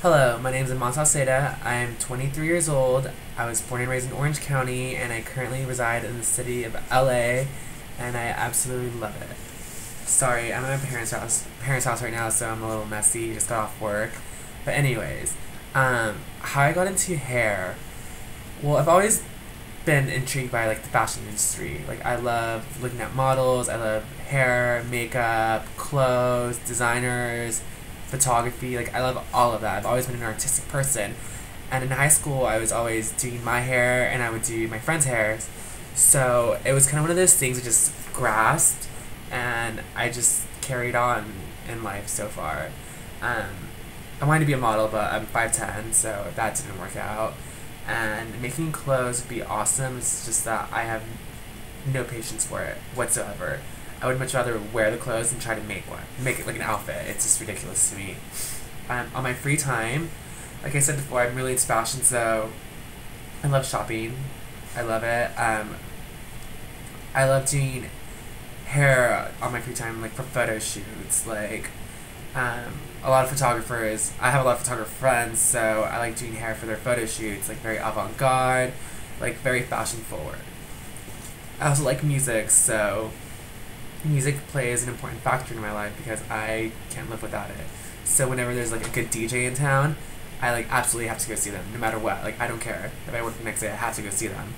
Hello, my name is Aman Salceda. I'm 23 years old. I was born and raised in Orange County, and I currently reside in the city of LA, and I absolutely love it. Sorry, I'm at my parents' house right now, so I'm a little messy. Just got off work. But anyways, how I got into hair. Well, I've always been intrigued by like the fashion industry. Like I love looking at models. I love hair, makeup, clothes, designers, photography. Like I love all of that. I've always been an artistic person. And in high school, I was always doing my hair and I would do my friends' hair. So it was kind of one of those things I just grasped and I just carried on in life so far. Um, I wanted to be a model, but I'm 5'10", so that didn't work out. And making clothes would be awesome. It's just that I have no patience for it whatsoever. I would much rather wear the clothes and try to make it like an outfit. It's just ridiculous to me. On my free time, like I said before, I'm really into fashion, so I love shopping. I love it. I love doing hair on my free time, like for photo shoots. Like, a lot of photographers, I have a lot of photographer friends, so I like doing hair for their photo shoots, like very avant-garde, like very fashion forward. I also like music, so music plays an important factor in my life because I can't live without it. So whenever there's like a good DJ in town, I like absolutely have to go see them, no matter what. Like I don't care. If I work the next day, I have to go see them.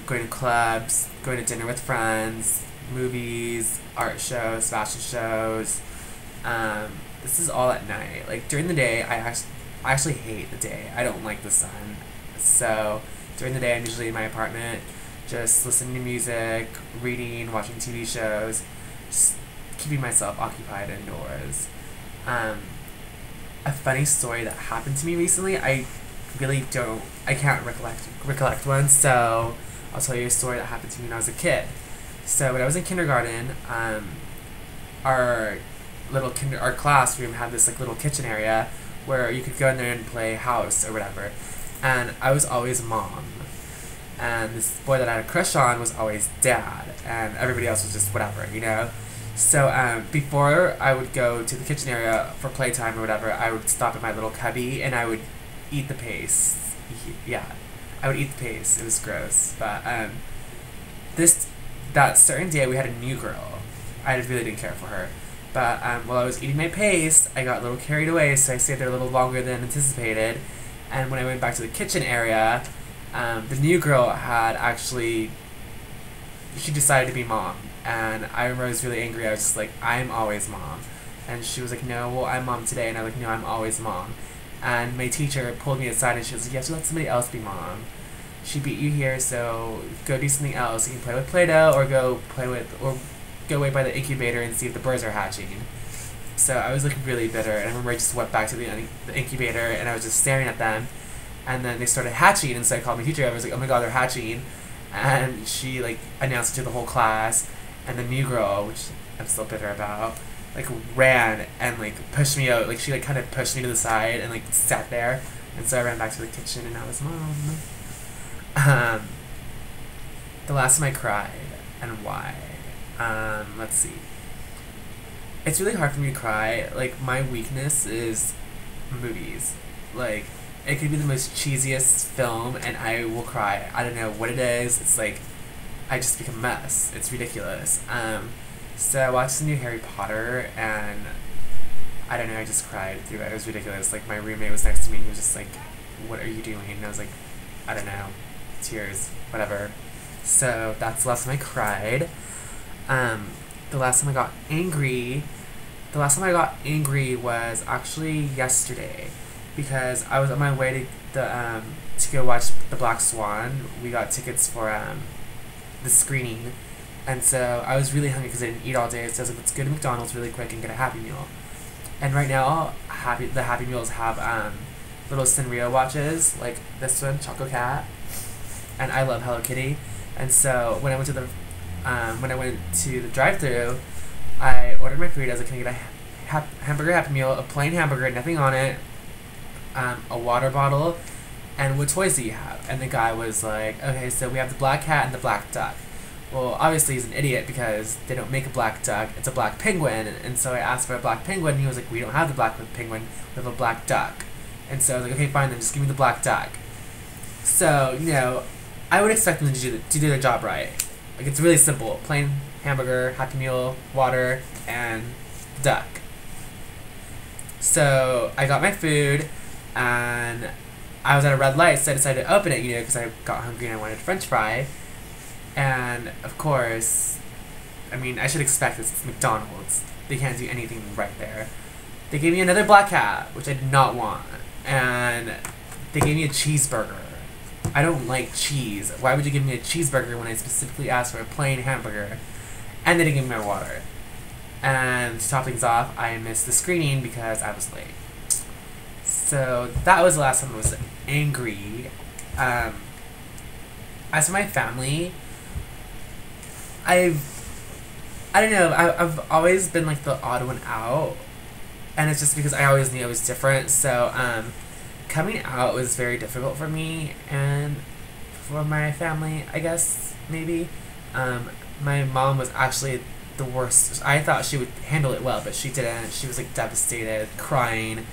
Going to clubs, going to dinner with friends, movies, art shows, fashion shows. This is all at night. Like during the day, I actually hate the day. I don't like the sun. So during the day, I'm usually in my apartment, just listening to music, reading, watching TV shows, just keeping myself occupied indoors. A funny story that happened to me recently, I can't recollect one, so I'll tell you a story that happened to me when I was a kid. So when I was in kindergarten, our our classroom had this like little kitchen area where you could go in there and play house or whatever. And I was always mom. And this boy that I had a crush on was always dad. And everybody else was just whatever, you know? So before I would go to the kitchen area for playtime or whatever, I would stop at my little cubby and I would eat the paste. Yeah, I would eat the paste. It was gross. But that certain day we had a new girl. I really didn't care for her. But while I was eating my paste, I got a little carried away, so I stayed there a little longer than anticipated. And when I went back to the kitchen area, the new girl had actually, she decided to be mom. And I remember I was really angry. I was just like, I'm always mom. And she was like, no, well, I'm mom today. And I was like, no, I'm always mom. And my teacher pulled me aside and she was like, you have to let somebody else be mom. She beat you here, so go do something else. You can play with Play-Doh or go wait by the incubator and see if the birds are hatching. So I was like really bitter, and I remember I just went back to the incubator and I was just staring at them, and then they started hatching, and so I called my teacher. I was like, oh my god, they're hatching. And she like announced it to the whole class, and the new girl, which I'm still bitter about, like ran and like pushed me out. Like she like kind of pushed me to the side and like sat there, and so I ran back to the kitchen and I was mom. The last time I cried and why. Let's see. It's really hard for me to cry. Like, my weakness is movies. Like, it could be the most cheesiest film and I will cry. I don't know what it is. It's like, I just become a mess. It's ridiculous. So I watched the new Harry Potter and I don't know, I just cried through it. It was ridiculous. Like, my roommate was next to me and he was just like, what are you doing? And I was like, I don't know. Tears. Whatever. So, that's the last time I cried. The last time I got angry was actually yesterday, because I was on my way to go watch The Black Swan. We got tickets for the screening, and so I was really hungry because I didn't eat all day. So I was like, let's go to McDonald's really quick and get a Happy Meal. And right now, the Happy Meals have little Sanrio watches, like this one, Choco Cat, and I love Hello Kitty. And so when I went to the drive-thru, I ordered my food. I was like, can I get a hamburger Happy Meal, a plain hamburger, nothing on it, a water bottle, and what toys do you have? And the guy was like, okay, so we have the black cat and the black duck. Well, obviously he's an idiot because they don't make a black duck, it's a black penguin. And so I asked for a black penguin, and he was like, we don't have the black penguin, we have a black duck. And so I was like, okay, fine, then just give me the black duck. So, you know, I would expect them to do their job right. Like, it's really simple. Plain hamburger, Happy Meal, water, and duck. So I got my food, and I was at a red light, so I decided to open it, you know, because I got hungry and I wanted French fry. And, of course, I mean, I should expect this. It's McDonald's. They can't do anything right there. They gave me another Black Cat, which I did not want. And they gave me a cheeseburger. I don't like cheese. Why would you give me a cheeseburger when I specifically asked for a plain hamburger? And they didn't give me my water. And to top things off, I missed the screening because I was late. So that was the last time I was angry. As for my family, I don't know, I've always been like the odd one out. And it's just because I always knew I was different. So coming out was very difficult for me and for my family, I guess, maybe. My mom was actually the worst. I thought she would handle it well, but she didn't. She was like devastated, crying.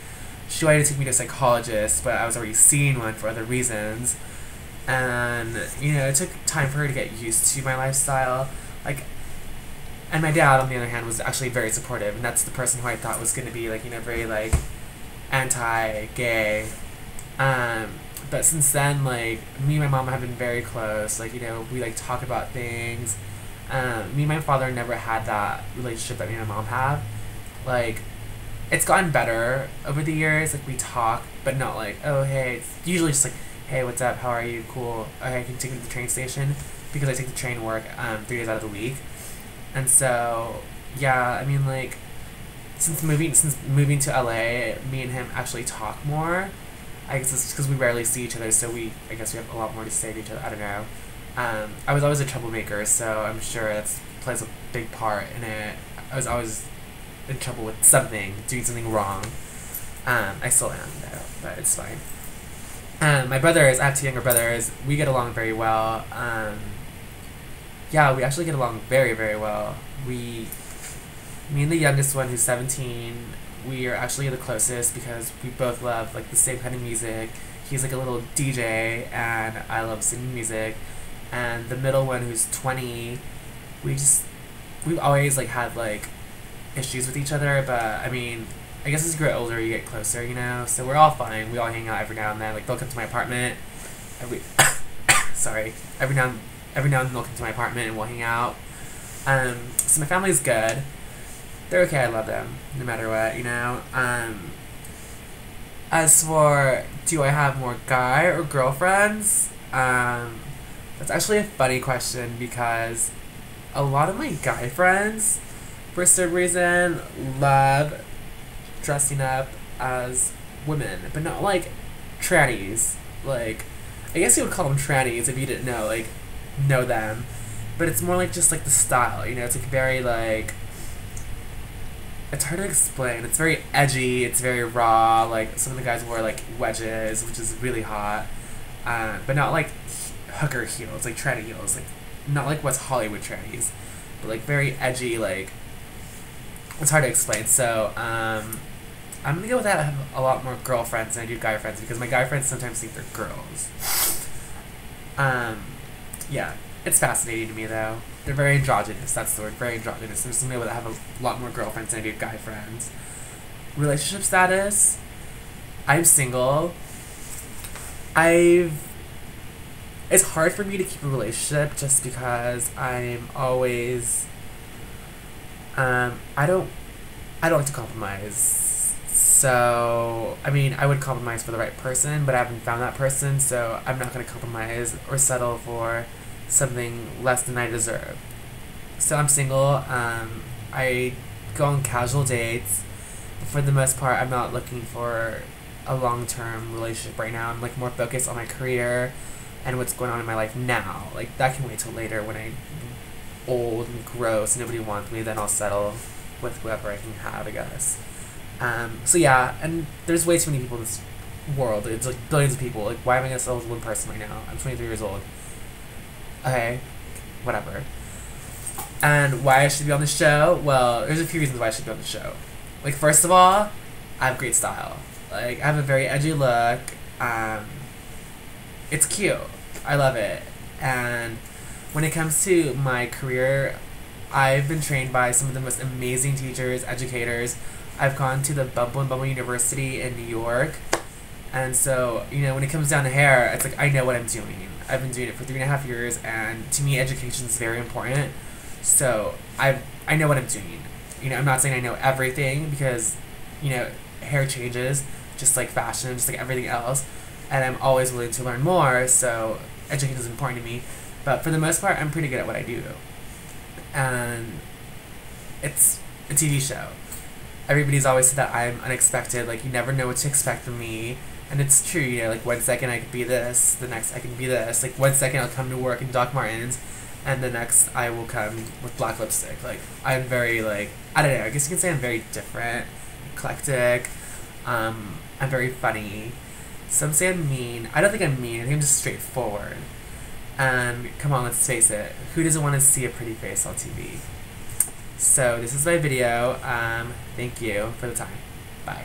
She wanted to take me to a psychologist, but I was already seeing one for other reasons. And, you know, it took time for her to get used to my lifestyle. Like, and my dad, on the other hand, was actually very supportive, and that's the person who I thought was going to be, like, you know, very, like, anti-gay. But since then, like, me and my mom have been very close. Like, you know, we, like, talk about things. Me and my father never had that relationship that me and my mom have. Like, it's gotten better over the years. Like, we talk, but not like, oh, hey. It's usually just like, hey, what's up? How are you? Cool. Okay, I can take you to the train station because I take the train to work 3 days out of the week. And so, yeah, I mean, like, since moving to LA, me and him actually talk more. I guess it's because we rarely see each other, so I guess we have a lot more to say to each other. I don't know. I was always a troublemaker, so I'm sure that plays a big part in it. I was always in trouble with something, doing something wrong. I still am, though, but it's fine. My brothers, I have 2 younger brothers. We get along very well. Yeah, we actually get along very, very well. Me and the youngest one, who's 17, we are actually the closest because we both love, like, the same kind of music. He's, like, a little DJ, and I love singing music. And the middle one, who's 20, we've always, like, had, like, issues with each other, but, I mean, I guess as you grow older, you get closer, you know? So we're all fine. We all hang out every now and then. Like, they'll come to my apartment. Every now and then they'll come to my apartment and we'll hang out. So my family's good. They're okay. I love them, no matter what, you know? As for, do I have more guy or girlfriends? That's actually a funny question because a lot of my guy friends, for some reason, love dressing up as women, but not like trannies. Like, I guess you would call them trannies if you didn't know them, but it's more like just like the style, you know. It's like very like, it's hard to explain. It's very edgy. It's very raw. Like, some of the guys wear like wedges, which is really hot, but not like hooker heels, like tranny heels, like not like West Hollywood trannies, but like very edgy. Like, it's hard to explain. So I'm gonna go with that. I have a lot more girlfriends than I do guy friends because my guy friends sometimes think they're girls. Yeah, it's fascinating to me though. They're very androgynous. That's the word. Very androgynous. There's somebody that have a lot more girlfriends than I do guy friends. Relationship status. I'm single. It's hard for me to keep a relationship just because I'm always. I don't like to compromise. So, I mean, I would compromise for the right person, but I haven't found that person, so I'm not going to compromise or settle for something less than I deserve. So I'm single. I go on casual dates. For the most part, I'm not looking for a long-term relationship right now. I'm like more focused on my career and what's going on in my life now. Like, that can wait till later when I'm old and gross and nobody wants me, then I'll settle with whoever I can have, I guess. So yeah, and there's way too many people in this world. It's like billions of people. Like, why am I gonna settle with one person right now? I'm 23 years old. Okay, whatever. And why I should be on the show? Well, there's a few reasons why I should be on the show. Like, first of all, I have great style. Like, I have a very edgy look. It's cute. I love it. And when it comes to my career, I've been trained by some of the most amazing teachers, educators. I've gone to the Bumble and Bumble University in New York. And so, when it comes down to hair, it's like I know what I'm doing. I've been doing it for 3.5 years, and to me, education is very important. So I know what I'm doing. I'm not saying I know everything because, hair changes, just like fashion, just like everything else, and I'm always willing to learn more. So education is important to me, but for the most part, I'm pretty good at what I do. And it's a TV show. Everybody's always said that I'm unexpected. Like, you never know what to expect from me. And it's true, like, 1 second I could be this, the next I can be this. Like, 1 second I'll come to work in Doc Martens, and the next I will come with black lipstick. Like, I'm very, like, I don't know, I guess you could say I'm very different, eclectic, I'm very funny. Some say I'm mean. I don't think I'm mean, I think I'm just straightforward. And, come on, let's face it, who doesn't want to see a pretty face on TV? So, this is my video. Thank you for the time. Bye.